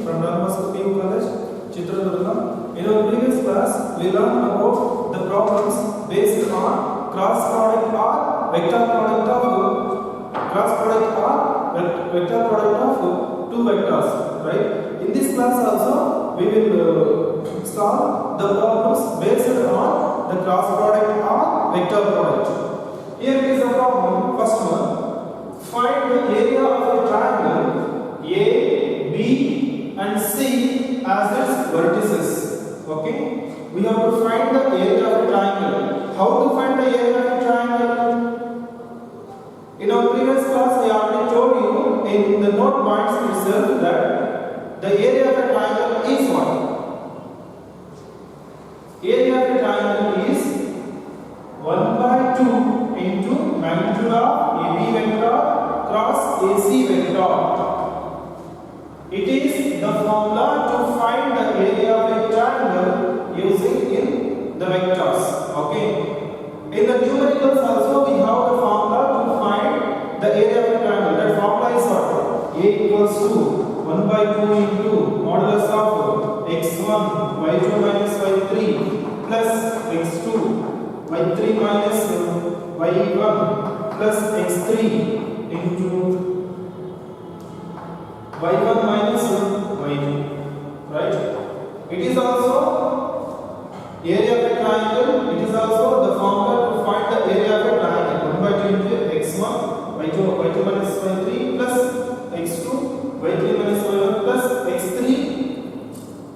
from Don Bosco PU College, Chitradurga. In our previous class, we learned about the problems based on cross product or vector product of two vectors, right? In this class also, we will solve the problems based on the cross product or vector product. Here is the problem. First one, find the area of a triangle A, B and C as its vertices. Okay, we have to find the area of a triangle. How to find the area of a triangle? In our previous class, I already told you in the note points itself that the area of a triangle is what? Area of a triangle is 1/2 into magnitude of AB vector cross AC vector. It is the formula to find the area of a triangle using in the vectors. Okay. In the numericals also we have the formula to find the area of a triangle. That formula is what? A equals to 1/2 into modulus of x1 y2 minus y3 plus x2 y3 minus y1 plus x3 into y1 minus y2, right? It is also area of a triangle. It is also the formula to find the area of a triangle. 1/2 into x1 y2 minus y3 plus x2 y3 minus y1 plus x3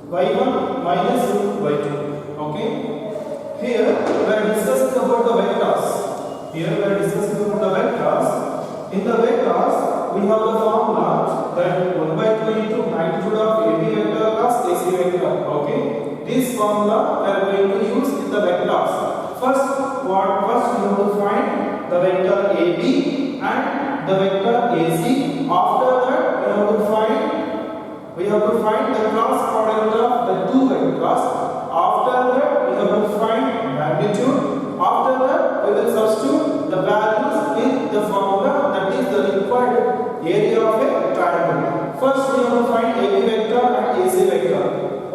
y1 minus y2. Okay. Here we are discussing about the vectors. In the vectors, we have the formula that 1/2 into magnitude of AB vector plus AC vector. Okay. This formula we are going to use in the vectors. First we have to find the vector AB and the vector AC. After that, we have to find the cross product of the two vectors. After that, we have to find magnitude. After that, we will substitute the values in the formula, that is the required area of a triangle. First, we have to find AB vector and AC vector.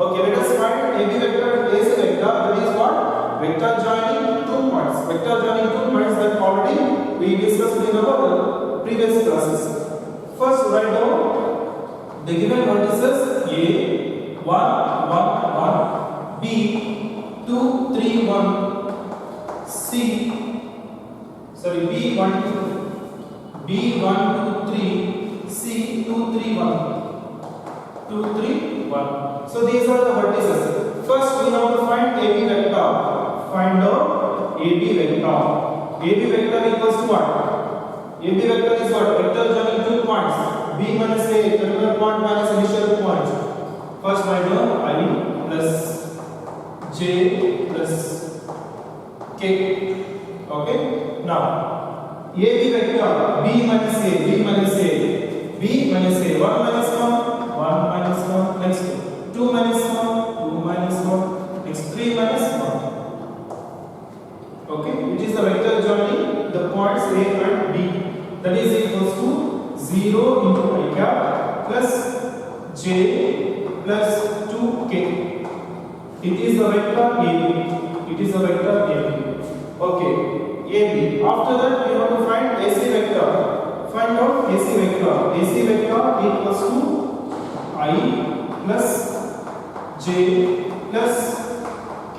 Okay, let us find AB vector and AC vector. That is what? Vector joining two points. Vector joining two points that already we discussed in our previous classes. First, write down the given vertices A 1 1 1, B 2 3 1, C B 1 2 3, C 2 3 1, 2 3 1. So these are the vertices. First, we have to find AB vector. Find out AB vector. AB vector equals to what? AB vector is what? Vector joining two points. B minus A, terminal point minus initial point. First, write down I plus J plus K. Okay. Now, AB vector B minus A, B minus A, 1 minus 1, 1 minus 1, next 2 minus 1, 2 minus 1, next 3 minus 1. Okay, it is the vector joining the points A and B. That is equals to 0 into I cap plus J plus 2K. It is the vector AB. Okay, AB. After that, we have to find AC vector. Find out AC vector. AC vector equals to I plus J plus K.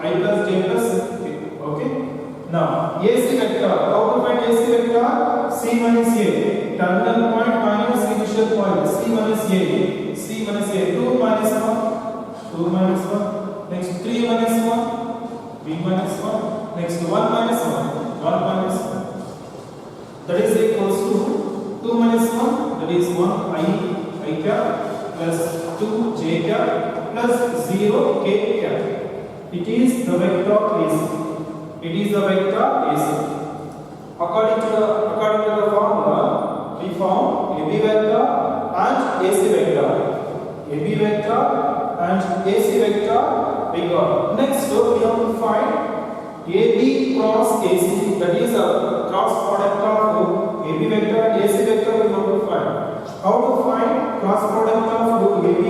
I plus J plus K. Okay. Now, AC vector. How to find AC vector? C minus A. Terminal point minus initial point. C minus A. 2 minus 1. 2 minus 1. Next 3 minus 1. 3 minus 1. Next 1 minus 1. 1 minus 1. That is equals to 2 minus 1. That is 1 I cap plus 2 J cap plus 0 K cap. It is the vector AC. According to the formula, we found AB vector and AC vector. AB vector and AC vector we got. Next, we have to find AB cross AC. That is a cross product of AB vector and AC vector we have to find. How to find cross product of AB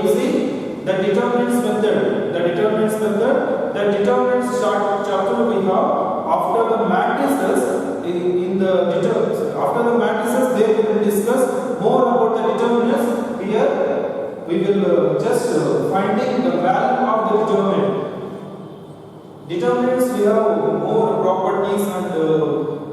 using the determinants method. The determinants method, the determinants chapter we have after the matrices in the determinants. After the matrices, there we will discuss more about the determinants. Here we will just finding the value of the determinant. Determinants we have more properties and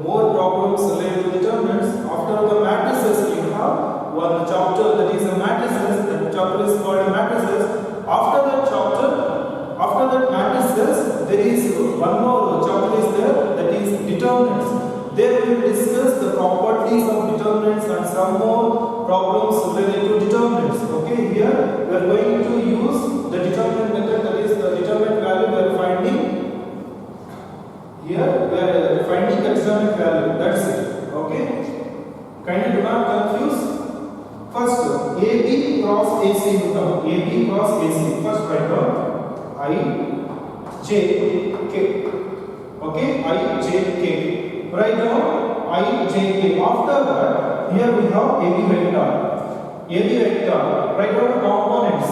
more problems related to determinants. After the matrices we have one chapter that is a matrices. That chapter is called a matrices. After that matrices, there is one more chapter is there, that is determinants. There we will discuss the properties of determinants and some more problems related to determinants. Okay, here we are going to use the determinant method, that is the determinant value we are finding. Here we are finding the determinant value. That's it. Okay. Kindly do not confuse. First, AB cross AC. AB cross AC. First write down I J K. Okay, I J K. Write down I J K. After that, here we have AB vector. AB vector. Write down components.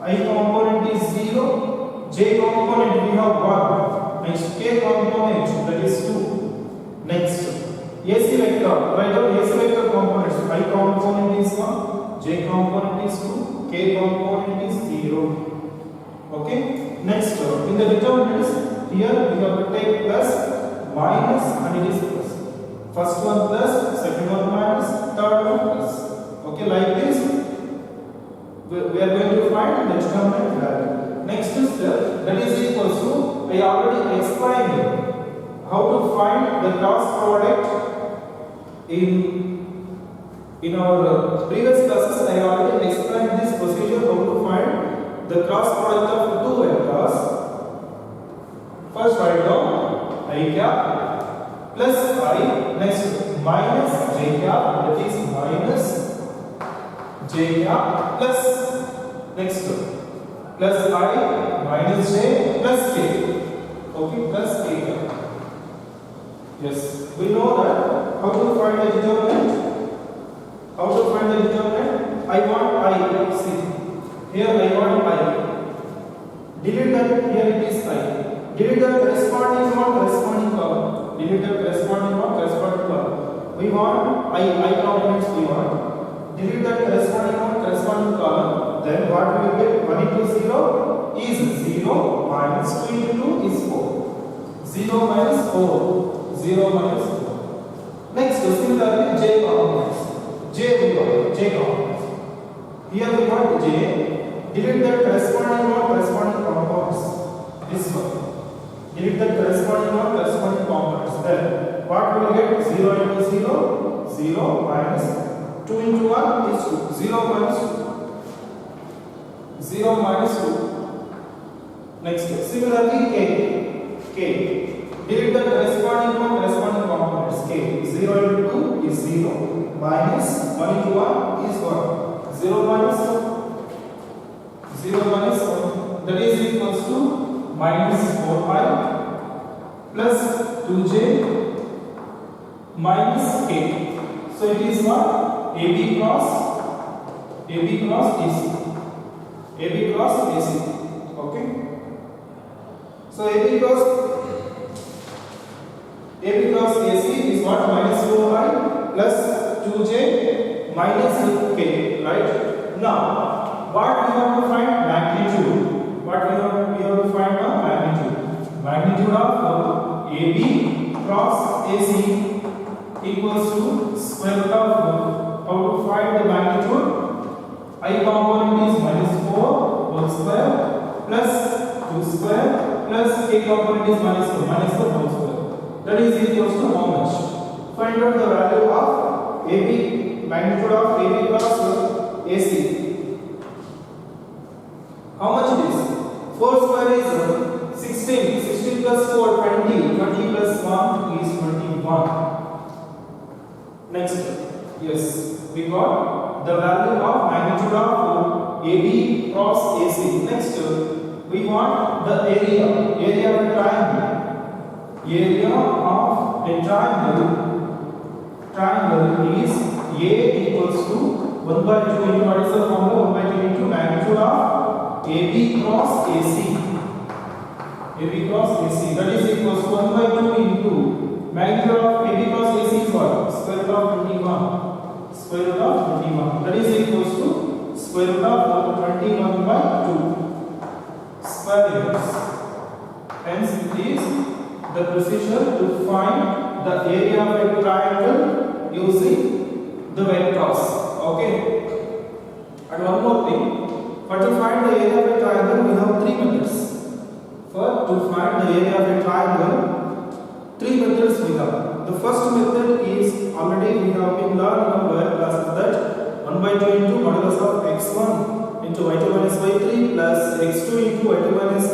I component is 0. J component we have 1. Next K component, that is 2. Next AC vector. Write down AC vector components. I component is 1. J component is 2. K component is 0. Okay. Next, in the determinants, here we have to take plus, minus, and it is plus. First one plus, second one minus, third one plus. Okay, like this, we are going to find the determinant value. Next step, that is equals to, I already explained how to find the cross product in our previous classes. I already explained this procedure how to find the cross product of two vectors. First write down I cap plus I, next minus j cap, that is minus j cap plus next plus I minus j plus k. Okay, plus k cap. Yes, we know that how to find the determinant. How to find the determinant? I want I. See, here I want I. Delete that. Here it is I. Delete the corresponding column. Delete the corresponding column. We want I components. We want. Delete that corresponding column. Then what we will get? 1 into 0 is 0 minus 2 into 2 is 4. 0 minus 4. 0 minus 4. Next, similarly, J components. J components. Here we want J. Delete that corresponding components. This one. Delete that corresponding components. Then what we will get? 0 into 0. 0 minus 2 into 1 is 2. 0 minus 2. 0 minus 2. Next, similarly K. Delete the corresponding components. K. 0 into 2 is 0. Minus 1 into 1 is 1. 0 minus 1. That is equals to minus 4i plus 2j minus k. So it is what? AB cross AC. AB cross AC. Okay. So AB cross AC is what? Minus 4i plus 2j minus k. Right? Now, what we have to find? Magnitude. What we have to find now? Magnitude. Magnitude of AB cross AC equals to square root of how to find the magnitude? I component is minus 4 whole square plus 2 square plus k component is minus 4 whole square. That is equals to how much? Find out the value of AB, magnitude of AB cross AC. How much it is? 4 square is 16. 16 plus 4, 20. 20 plus 1 is 21. Next, yes, we got the value of magnitude of AB cross AC. Next, we want the area of a triangle. Area of a triangle is A equals to 1 by 2 into what is the formula? 1 by 2 into magnitude of AB cross AC. AB cross AC, that is equals to 1 by 2 into magnitude of AB cross AC is what? Square root of 21. Square root of 21. That is equals to square root of 21 by 2 square units. Hence it is the procedure to find the area of a triangle using the vectors. Okay. And one more thing, for to find the area of a triangle we have three methods. For to find the area of a triangle, three methods we have. The first method is already we have been learned in our classes, that 1 by 2 into modulus of x1 into y2 minus y3 plus x2 into y2 minus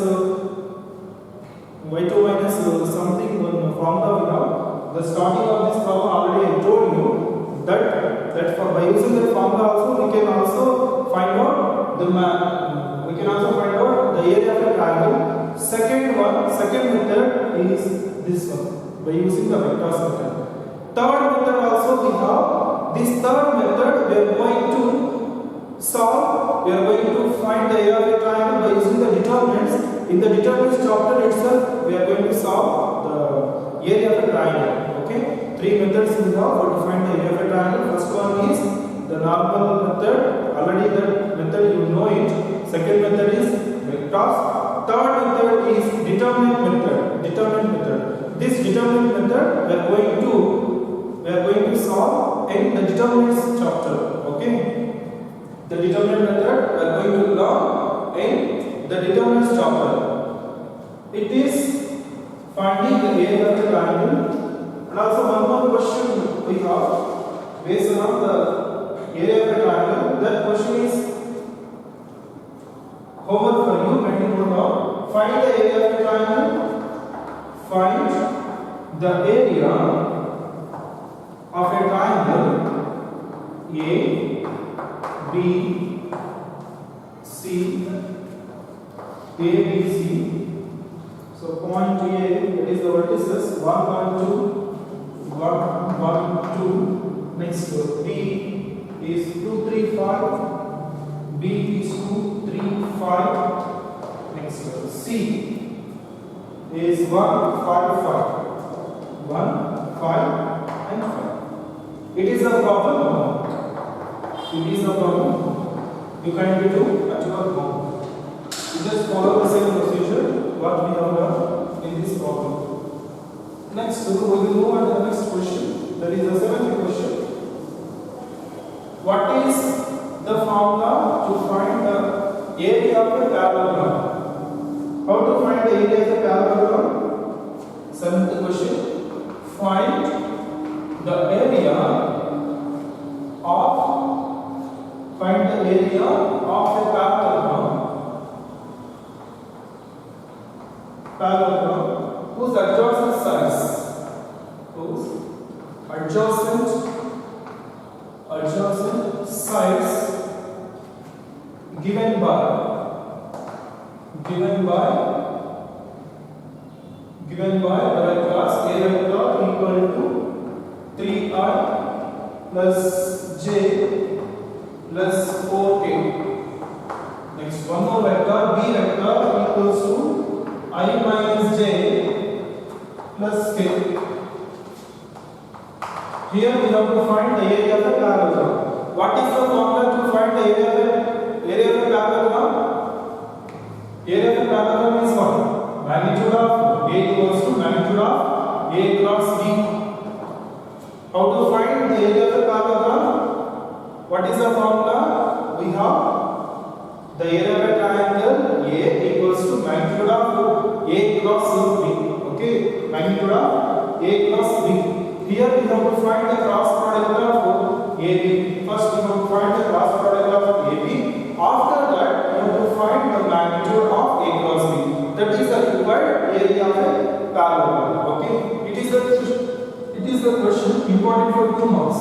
something one formula we have. The starting of this problem already I told you that for by using that formula also we can also find out the area of a triangle. Second method is this one, by using the vectors method. Third method also we have. This third method we are going to solve, we are going to find the area of a triangle by using the determinants. In the determinants chapter itself we are going to solve the area of a triangle. Okay, three methods we have to find the area of a triangle. First one is the normal method, already that method you know it. Second method is vectors. Third method is determinant method. This determinant method we are going to solve in the determinants chapter. Okay, the determinant method we are going to learn in the determinants chapter. It is finding the area of the triangle. And also one more question we have based on the area of a triangle. That question is homework for you, and you know, find the area of a triangle. Find the area of a triangle A, B, C, A, B, C. So point A, that is the vertices 1, 1, 2. Next B is 2, 3, 5. B is 2, 3, 5. Next C is 1, 5, 5. 1, 5 and 5. It is a problem. It is a problem. You can do at your home. You just follow the same procedure what we have done in this problem. Next, we will move on to the next question. That is the seventh question. What is the formula to find the area of a parallelogram? How to find the area of a parallelogram? Seventh question. Find the area of a parallelogram whose adjacent sides given by the vectors A vector equal to 3I plus J plus 4K. Next, one more vector B vector equals to I minus J plus K. Here we have to find the area of a parallelogram. What is the formula to find the area of a parallelogram? Area of a parallelogram is what? Magnitude of A equals to magnitude of A cross B. How to find the area of a parallelogram? What is the formula? We have the area of a triangle A equals to magnitude of A cross B. Okay, magnitude of A cross B. Here we have to find the cross product of AB. First we have to find the cross product of AB. After that we have to find the magnitude of A cross B. That is the required area of a parallelogram. Okay, it is the question important for 2 marks.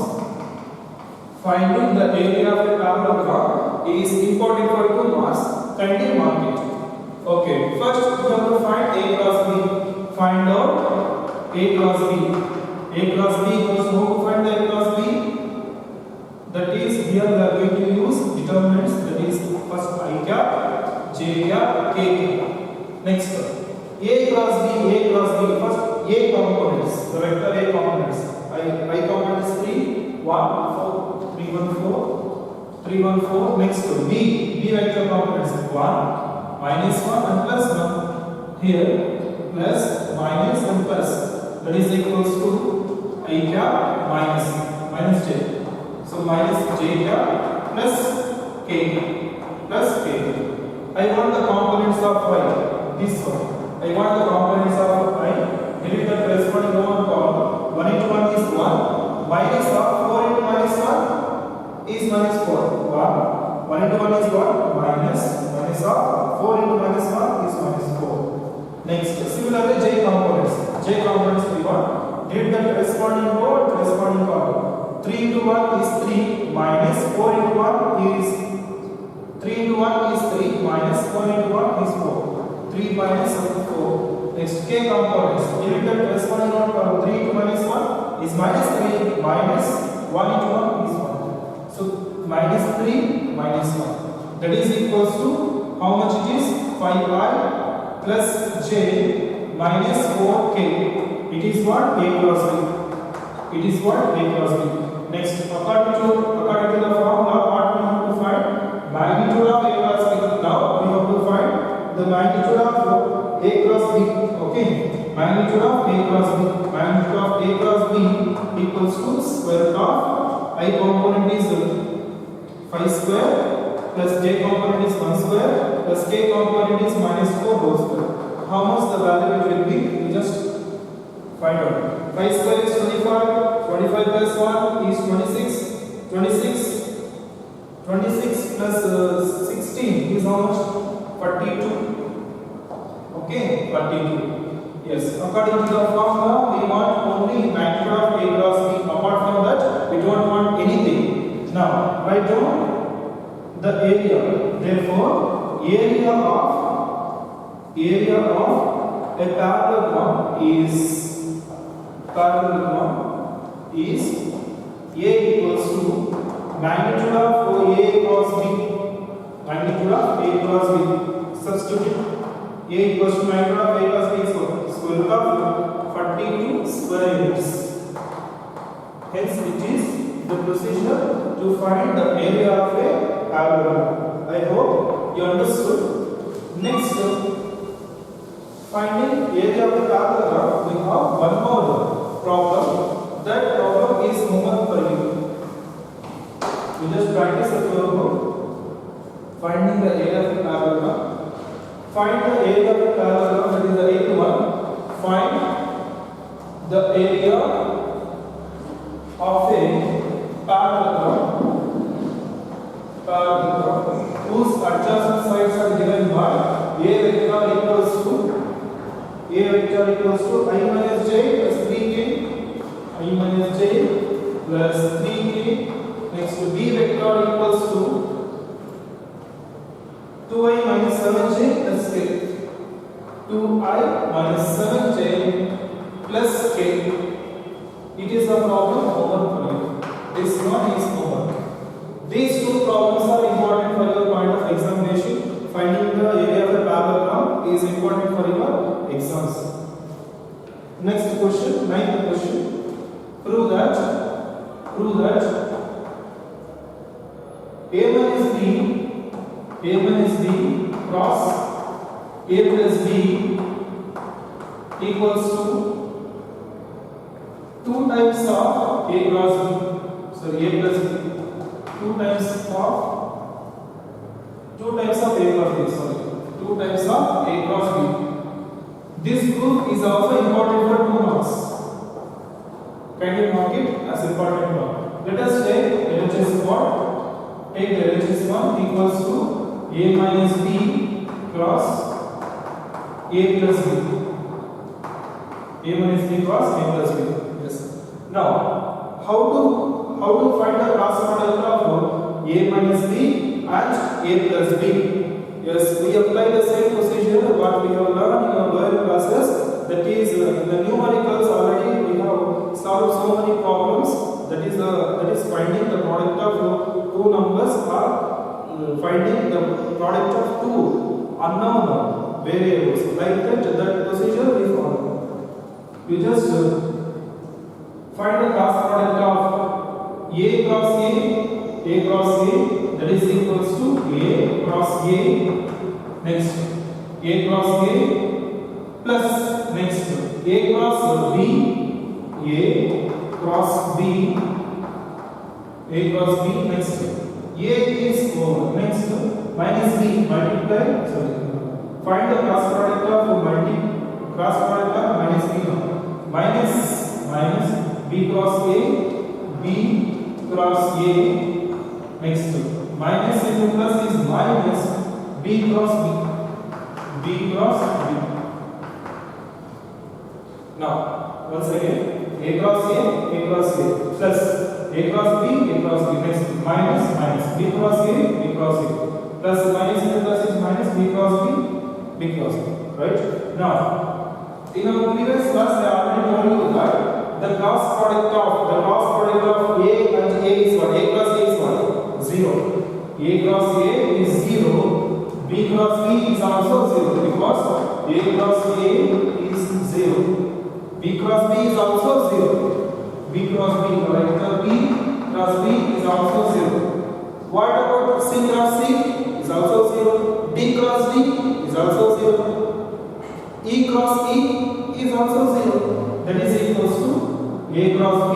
Finding the area of a parallelogram is important for 2 marks. Kindly mark it. Okay, first we have to find A cross B. Find out A cross B. A cross B equals to, how to find the A cross B? That is here we are going to use determinants, that is first I cap, j cap, k cap. Next a cross b, first a components, the vector a components. I component is 3 1 4 3 1 4 3 1 4. Next b vector components 1 minus 1 and plus 1 here, plus minus and plus, that is equals to I cap minus j. So minus j cap plus k plus k. I want the components of y, this one. I want the components of y. Delete the corresponding row and column. 1 into 1 is 1. Minus of 4 into minus 1 is minus 4. 1 into 1 is 1. Minus of 4 into minus 1 is minus 4. Next, similarly j components. J components we want. Delete the corresponding row and corresponding column. 3 into 1 is 3 minus 4 into 1 is 3 into 1 is 3 minus 4 into 1 is 4. 3 minus 4. Next k components. Delete the corresponding row column. 3 into minus 1 is minus 3 minus 1 into 1 is 1. So minus 3 minus 1. That is equals to how much it is? 5i plus j minus 4k. It is what? A cross b. It is what? A cross b. Next, according to the formula, what we have to find? Magnitude of A cross B. Now we have to find the magnitude of A cross B. Okay, magnitude of A cross B. Magnitude of A cross B equals to square root of I component is 5 square plus j component is 1 square plus k component is minus 4 whole square. How much the value it will be? We just find out. 5 square is 25. 25 plus 1 is 26. 26 plus 16 is how much? 42. Okay, 42. Yes, according to the formula, we want only magnitude of A cross B. Apart from that, we don't want anything. Now, write down the area. Therefore, area of a parallelogram is A equals to magnitude of A cross B. Magnitude of A cross B. Substitute A equals to magnitude of A cross B is square root of 42 square units. Hence, it is the procedure to find the area of a parallelogram. I hope you understood. Next, finding area of a parallelogram, we have one more problem. That problem is homework for you. You just practice at your home. Finding the area of a parallelogram. Find the area of a parallelogram, that is the 8th one. Find the area of a parallelogram whose adjacent sides are given by A vector equals to I minus j plus 3k. I minus j plus 3k. Next to B vector equals to 2i minus 7j plus k. 2i minus 7j plus k. It is a problem over for you. This one is over. These two problems are important for your point of examination. Finding the area of a parallelogram is important for your exams. Next question, 9th question. Prove that A1 is B cross A plus B equals to 2 times of A cross B. Sorry, A plus B. 2 times of A cross B. Sorry, 2 times of A cross B. This proof is also important for 2 marks. Can you mark it as important one? Let us take LHS 1. Take the LHS 1 equals to A minus B cross A plus B. A minus B cross A plus B. Yes. Now, how to find the cross product of A minus B and A plus B? Yes, we apply the same procedure what we have learned in our lower classes. That is, in the numericals already we have solved so many problems. That is finding the product of two numbers are finding the product of two unknown variables. Like that procedure we follow. You just find the cross product of A cross A, that is equals to A cross A, next A cross A plus next A cross B, A cross B, A cross B, next A is over, next minus B, multiply, find the cross product of minus B, minus B cross A, B cross A, next minus into plus is minus B cross B cross B. Now once again A cross A plus A cross B, next minus B cross A, plus minus into plus is minus B cross B cross A, right? Now in our previous class I already told you that the cross product of A and A is what? A cross A is what? 0. A cross A is 0. B cross B is also 0 because A cross A is 0. B cross B is also 0. B cross B, correct? B cross B is also 0. What about C cross C? Is also 0. D cross D is also 0. E cross E is also 0. That is equals to A cross B,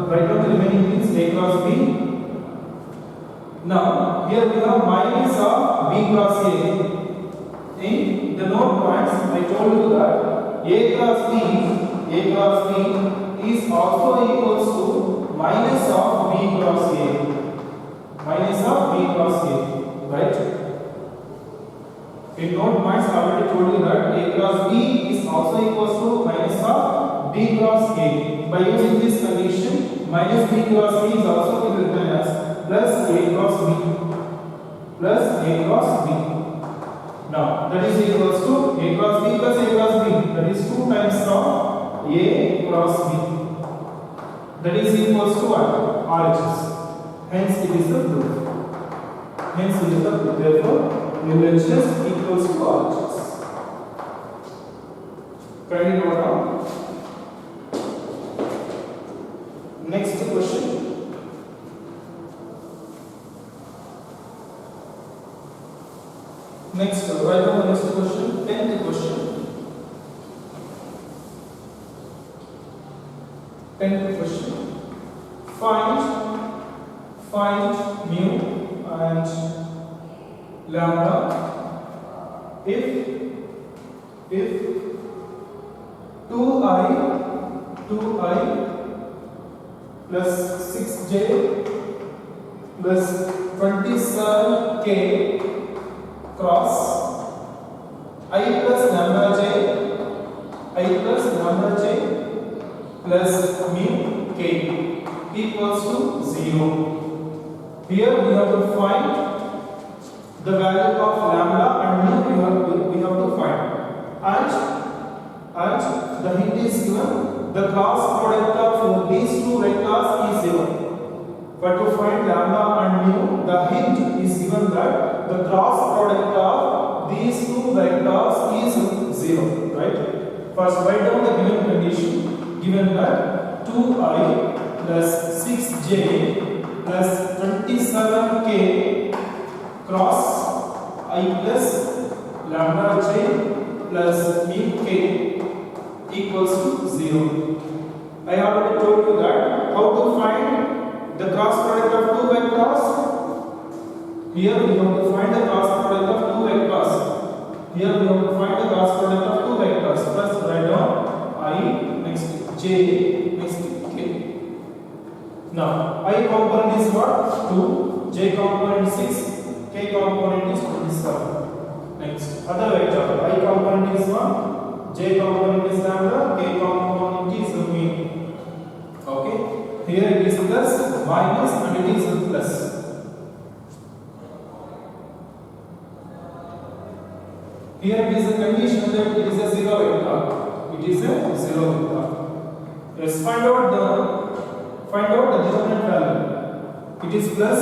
write down the remaining things, A cross B. Now here we have minus of B cross A. In the note points I told you that A cross B is also equals to minus of B cross A, right? In note points I already told you that A cross B is also equals to minus of B cross A. By using this condition, minus B cross B is also written as plus A cross B. Now that is equals to A cross B plus A cross B. That is 2 times of A cross B. That is equals to what? RHS. Hence it is the proof. Therefore LHS equals to RHS. Kindly note down. Next question. Next, write down the next question. 10th question. 10th question. Find mu and lambda if 2i plus 6j plus 27k cross i plus lambda j plus mu k equals to 0. Here we have to find the value of lambda and mu we have to find, and the hint is given, the cross product of these two vectors is 0. But to find lambda and mu, the hint is given that the cross product of these two vectors is 0, right? First write down the given condition, given that 2i plus 6j plus 27k cross I plus lambda j plus mu k equals to 0. I already told you that how to find the cross product of two vectors. Here we have to find the cross product of two vectors. First write down I, next j, next k. Now I component is what? 2, j component 6, k component is 27. Next other vector, I component is 1, j component is lambda, k component is mu. Okay, here it is plus, minus, and it is plus. Here it is a condition that it is a 0 vector. It is a 0 vector. Let's find out the determinant value. It is plus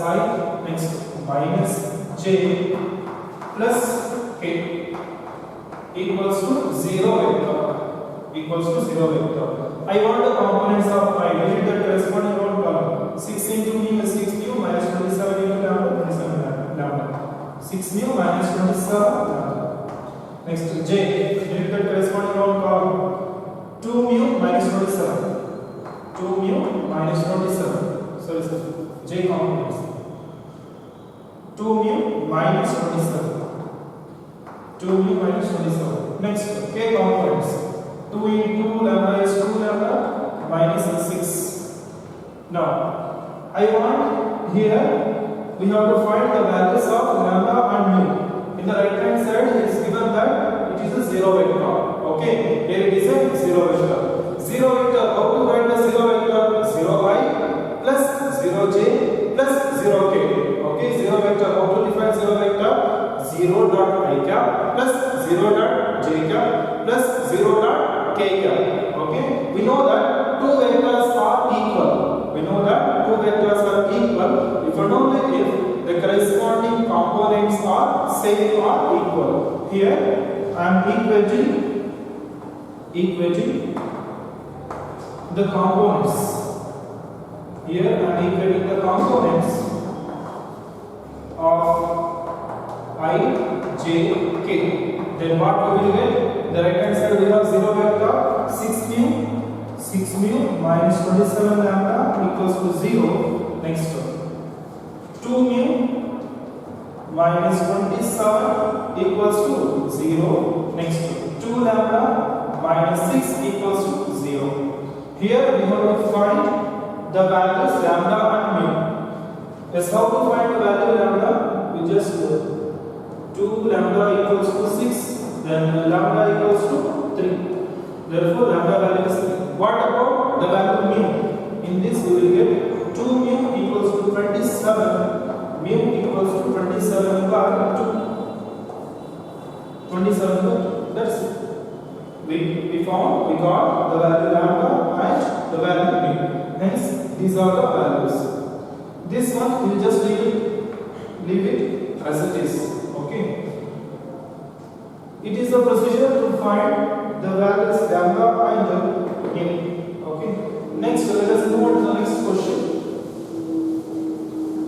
I, next minus j plus k equals to 0 vector. I want the components of I. What is the corresponding row column? 6 into mu is 6 mu minus 27 into lambda 27 lambda. 6 mu minus 27 lambda. Next j. What is the corresponding row column? 2 mu minus 27. 2 mu minus 27. Sorry sir. J components. 2 mu minus 27. 2 mu minus 27. Next k components. 2 into lambda is 2 lambda minus 6. Now I want here we have to find the values of lambda and mu. In the right hand side it is given that it is a 0 vector. Okay, here it is a 0 vector. 0 vector, how to find the 0 vector? 0i plus 0j plus 0k. Okay, 0 vector, how to define 0 vector? 0 dot I cap plus 0 dot j cap plus 0 dot k cap. Okay, we know that two vectors are equal. If and only if the corresponding components are same or equal. Here I am equating the components. Here I am equating the components of I, j, k. Then what we will get? The right hand side we have 0 vector 6 mu minus 27 lambda equals to 0. Next one 2 mu minus 27 equals to 0. Next one 2 lambda minus 6 equals to 0. Here we have to find the values lambda and mu. Yes, how to find the value lambda? We just 2 lambda equals to 6, then lambda equals to 3. Therefore lambda value is 3. What about the value mu? In this we will get 2 mu equals to 27. Mu equals to 27 by 2. 27 by 2. That's it. We got the value lambda and the value mu. Hence these are the values. This one we will just leave it as it is. Okay. It is a procedure to find the values lambda and the mu. Okay. Next, let us move on to the next question.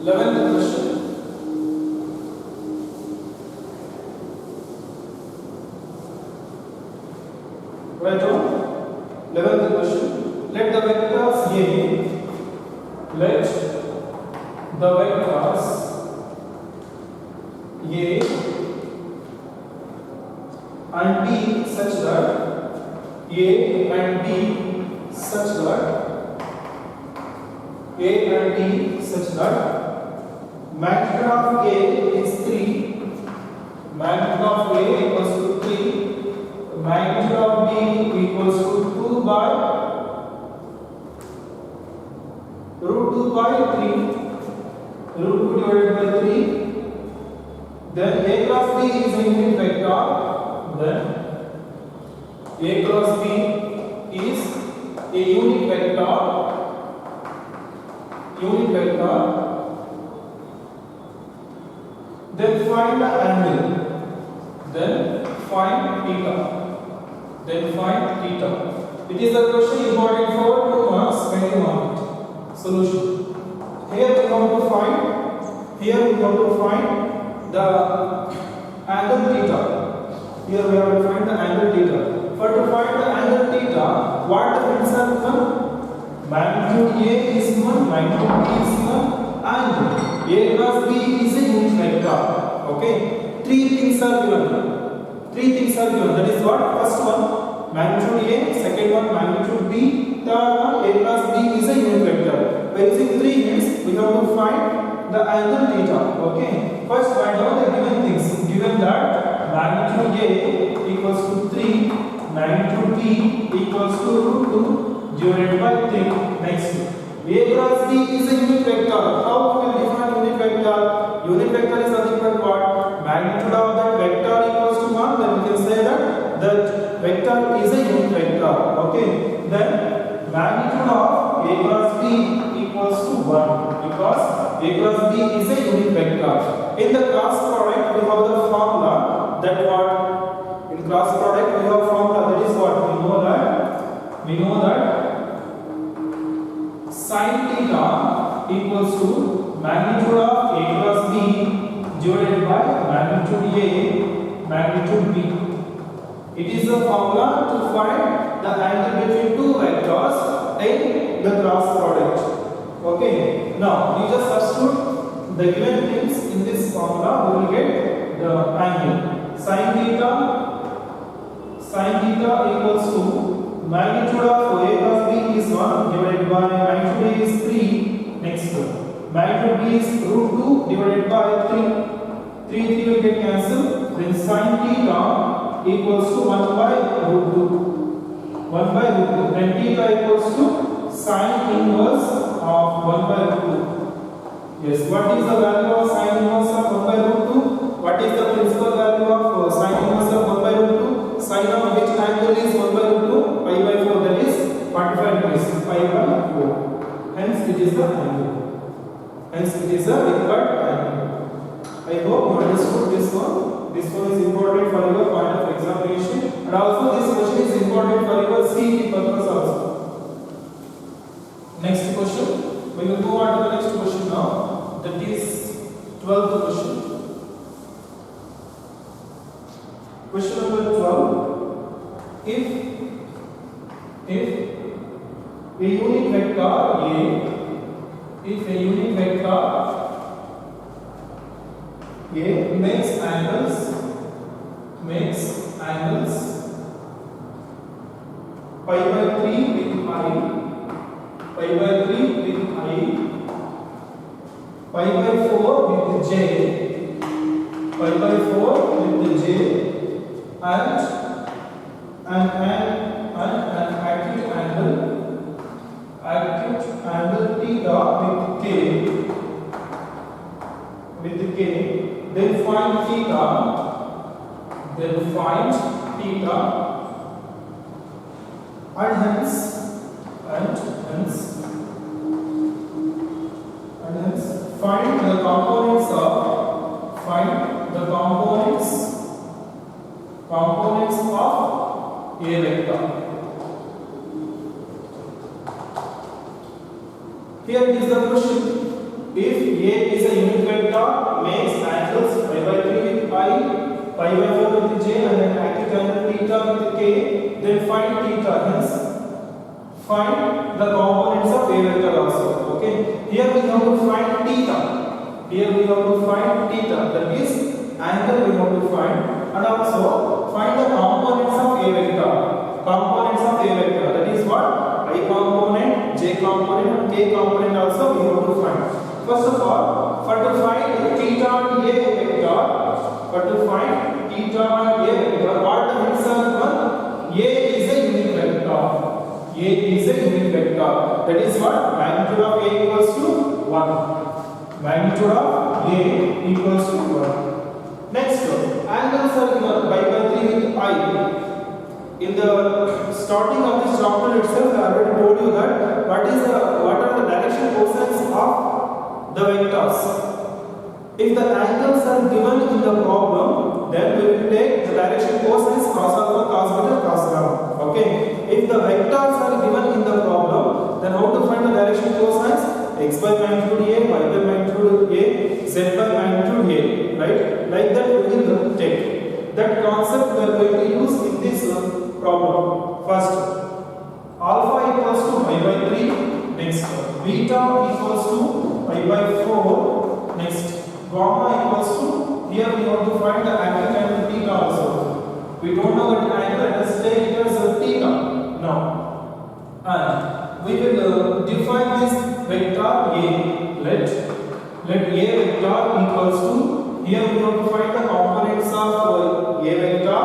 11th question. Right on. 11th question. Let the vectors A. Let the vectors A and B such that magnitude of A is 3, magnitude of A equals to 3, magnitude of B equals to 2 by root 2 by 3, root 2 divided by 3. Then A cross B is a unit vector. Then A cross B is a unit vector. Then find the angle. Then find theta. It is a question important for 2 marks when you want it. Solution. Here we have to find the angle theta. Here we have to find the angle theta. For to find the angle theta, what the things are given? Magnitude A is given, magnitude B is given, and A cross B is a unit vector. Okay. Three things are given. That is what? First one, magnitude A. Second one, magnitude B. Third one, A cross B is a unit vector. By using 3 hints, we have to find the angle theta. Okay. First, find out the given things. Given that magnitude A equals to 3, magnitude B equals to root 2 divided by 3. Next, A cross B is a unit vector. How we will define unit vector? Unit vector is nothing but what? Magnitude of that vector equals to 1. Then we can say that vector is a unit vector. Okay. Then magnitude of A cross B is a unit vector. In the cross product we have the formula that what in cross product we have formula that is what we know that sin theta equals to magnitude of a plus b divided by magnitude b. It is the formula to find the angle between two vectors in the cross product. Okay. Now you just substitute the given things in this formula. We will get the angle. Sin theta equals to magnitude of a plus b is 1 divided by magnitude a is 3. Next magnitude b is root 2 divided by 3. 3 will get cancelled. Then sin theta equals to 1 by root 2. 1 by root 2. Then theta equals to sin inverse of 1 by root 2. Yes, what is the value of sin inverse of 1 by root 2? What is the principal value of sin inverse of 1 by root 2? Sin of which angle is 1 by root 2? Pi by 4, that is 45 degrees. Pi by 4. Hence it is the angle. Hence it is a required angle. I hope you understood this one. This one is important for your point of examination, and also this question is important for your CET purpose also. Next question. We will go on to the next question now. That is 12th question. Question number 12. If a unit vector A makes angles pi by 3 with I, pi by 4 with J, and an acute angle theta with K, then find theta, and hence find the components of A vector. Here is the question. If A is a unit vector, makes angles pi by 3 with I, pi by 4 with J, and an acute angle theta with K, then find theta. Hence, find the components of A vector also. Okay. Here we have to find theta. That is angle we have to find, and also find the components of A vector. That is what I component, J component, and K component also we have to find. First of all, for to find theta and A vector, what the hints are given? A is a unit vector. That is what? Magnitude of A equals to 1. Magnitude of A equals to 1. Next, angles are given pi by 3 with I. In the starting of this chapter itself, I already told you that what are the direction cosines of the vectors. If the angles are given in the problem, then we will take the direction cosines cos alpha, cos beta, cos gamma. Okay. If the vectors are given in the problem, then how to find the direction cosines? X by magnitude A, Y by magnitude A, Z by magnitude A. Right? Like that we will take. That concept we are going to use in this problem. First, alpha equals to pi by 3. Next, beta equals to pi by 4. Next, gamma equals to, here we have to find the acute angle theta also. We don't know that angle, let us take it as theta. Now, and we will define this vector A. Let A vector equals to, here we have to find the components of A vector.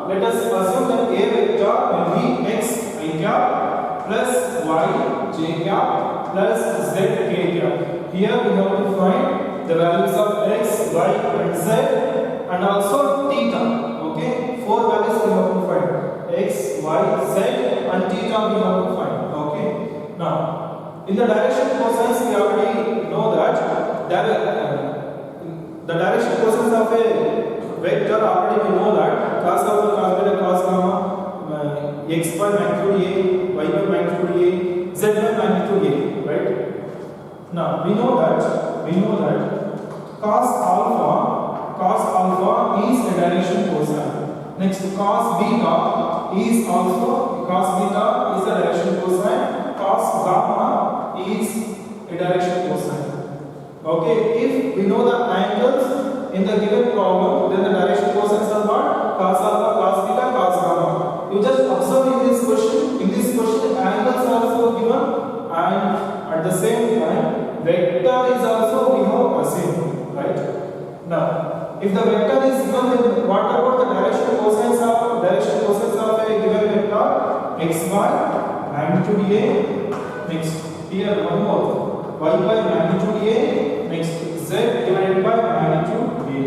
Let us assume that A vector will be x I cap plus y j cap plus z k cap. Here we have to find the values of x, y, and z, and also theta. Okay, 4 values we have to find: x, y, z, and theta we have to find. Okay. Now, in the direction cosines, we already know that the direction cosines of a vector already we know that cos alpha, cos beta, cos gamma, x by magnitude a, y by magnitude a, z by magnitude a, right? Now we know that cos alpha is a direction cosine. Next, cos beta is a direction cosine. Cos gamma is a direction cosine. Okay, if we know the angles in the given problem, then the direction cosines are what? Cos alpha, cos beta, cos gamma. You just observe in this question. In this question, angles are also given, and at the same time, vector is also we have same, right? Now, if the vector is given, then what about the direction cosines of a given vector? X by magnitude a. Next, here one more. Y by magnitude a. Next, z divided by magnitude a.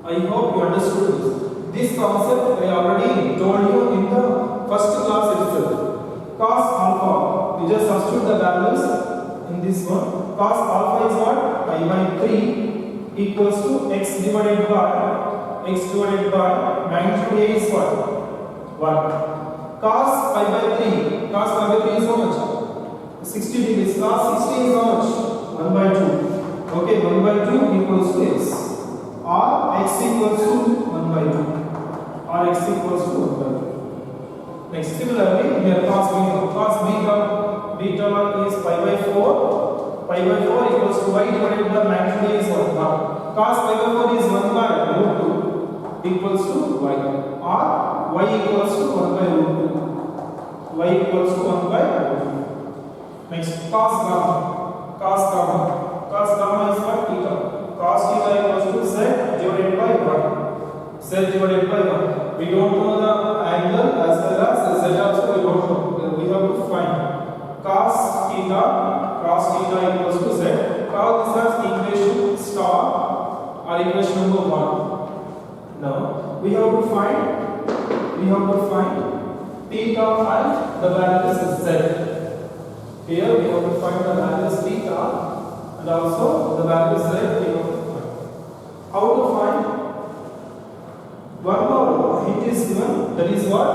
I hope you understood this. This concept I already told you in the first class itself. Cos alpha, you just substitute the values in this one. Cos alpha is what? Pi by 3 equals to x divided by magnitude a is what? 1. Cos pi by 3 is how much? 60 degrees. Cos 60 is how much? 1 by 2. Okay, 1 by 2 equals to x. Or x equals to 1 by 2. Next, similarly, here cos beta is pi by 4. Pi by 4 equals to y divided by magnitude a is 1. Cos pi by 4 is 1 by root 2 equals to y. Or y equals to 1 by root 2. Next, cos gamma is what? Theta. Cos theta equals to z divided by 1. We don't know the angle as well as z also we don't know. We have to find cos theta equals to z. Now this is equation star or equation number 1. Now we have to find theta and the values z. Here we have to find the values theta and also the values z. We have to find. How to find? One more hint is given, that is what?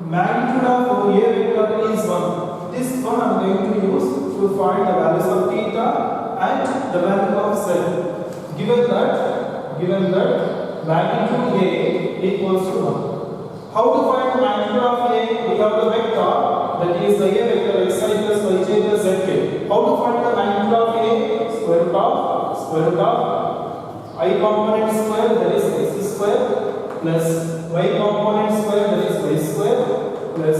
Magnitude of a vector is 1. This one I am going to use to find the values of theta and the value of z. Given that magnitude a equals to 1. How to find the magnitude of a? We have the vector, that is the a vector xi plus yj plus zk. How to find the magnitude of a? Square root of I component square, that is x square, plus y component square, that is y square, plus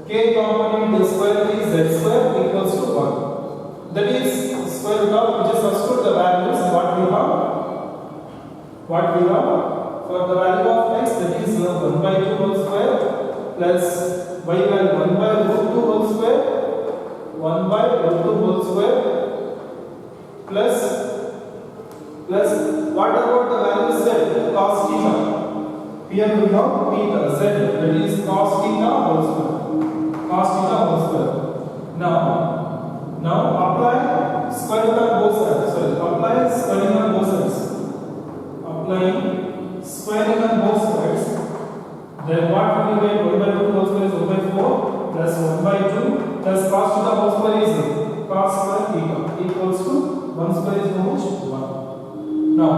k component square, that is z square equals to 1. That is square root of, we just substitute the values what we have for the value of x, that is 1 by 2 whole square plus y value 1 by root 2 whole square, 1 by root 2 whole square plus what about the value z? Cos theta. Here we have theta z, that is cos theta whole square. Now apply squaring on both sides. Applying squaring on both sides. Then what will be 1 by 2 whole square is 1 by 4 plus 1 by 2 plus cos theta whole square is cos square theta equals to 1 square is how much? 1. Now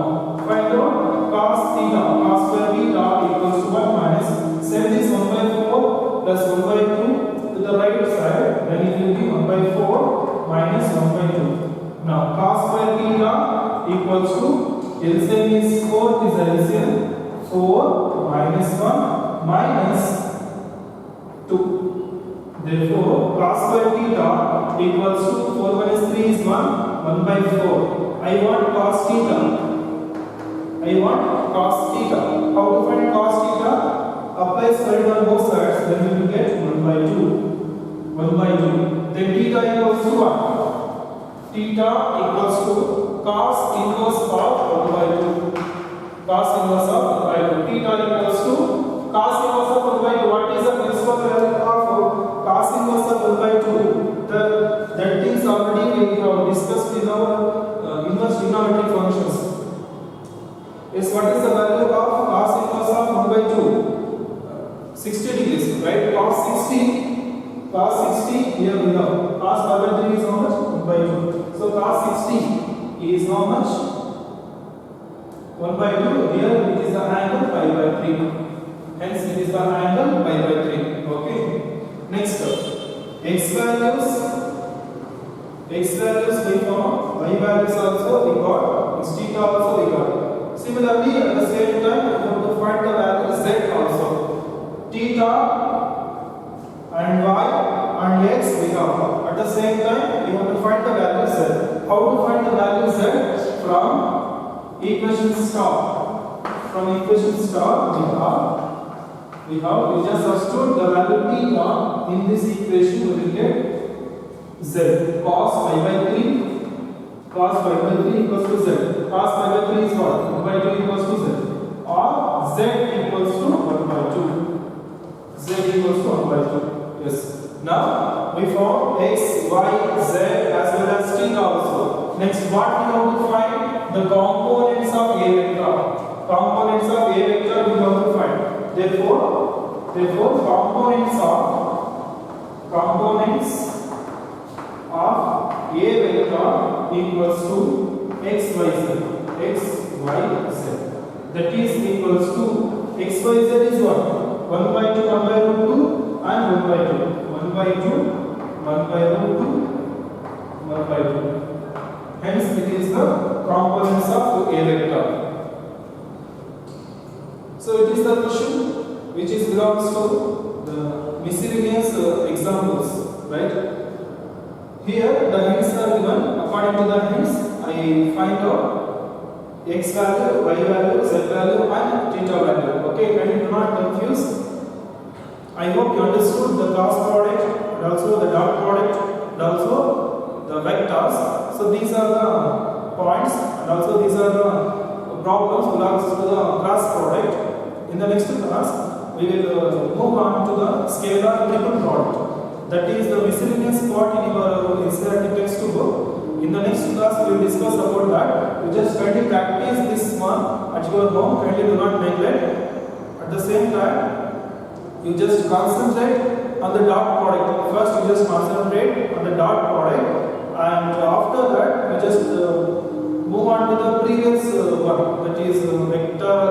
find out cos theta, cos square theta equals to 1 minus, send this 1 by 4 plus 1 by 2 to the right side, then it will be 1 by 4 minus 1 by 2. Now cos square theta equals to, LCM is 4, is LCM 4 minus 1 minus 2. Therefore cos square theta equals to 4 minus 3 is 1 by 4. I want cos theta. How to find cos theta? Apply squaring on both sides, then we will get 1 by 2. Then theta equals to what? Theta equals to cos inverse of 1 by 2. Theta equals to cos inverse of 1 by 2. What is the principal value of cos inverse of 1 by 2? That is already Yes, what is the value of cos inverse of 1 by 2? 60 degrees, right? Cos 60, here we have cos pi by 3 is how much? 1 by 2. So cos 60 is how much? 1 by 2. Here it is the angle pi by 3. Hence it is the angle pi by 3. Okay. Next, x values we found, y values also we got, x theta also we got. Similarly, at the same time, we have to find the value z also. Theta and y and x we have. At the same time, we have to find the value z. How to find the value z? From equation star. From equation star, we just substitute the value theta in this equation. We will get z. Cos pi by 3 equals to z. Cos pi by 3 is what? 1 by 2 equals to z. Or z equals to 1 by 2. Z equals to 1 by 2. Yes. Now we found x, y, z as well as theta also. Next, what we have to find? The components of a vector. Components of a vector we have to find. Therefore, components of a vector equals to x, y, z. That is equals to x, y, z is what? 1 by 2, 1 by root 2 and 1 by 2. 1 by 2, 1 by root 2, 1 by 2. Hence it is the components of a vector. So it is the question which is belongs to the miscellaneous examples, right? Here the hints are given. According to the hints, I find out x value, y value, z value and theta value. Okay, and do not confuse. I hope you understood the cross product and also the dot product and also the vectors. So these are the points and also these are the problems belongs to the cross product. In the next class, we will move on to the scalar triple product. That is the miscellaneous part in your NCERT textbook. In the next class, we will discuss about that. You just kindly practice this one at your home. Kindly do not neglect. At the same time, you just concentrate on the dot product. First, you just concentrate on the dot product, and after that, you just move on to the previous one. That is vector.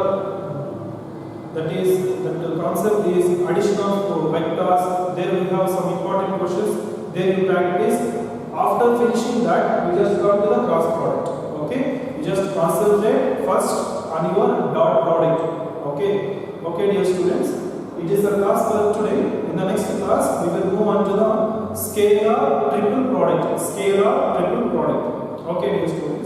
That is the concept is addition of vectors. There we have some important questions. There you practice. After finishing that, we just come to the cross product. Okay, you just concentrate first on your dot product. Okay, dear students, it is the class for today. In the next class, we will move on to the scalar triple product. Okay, dear students.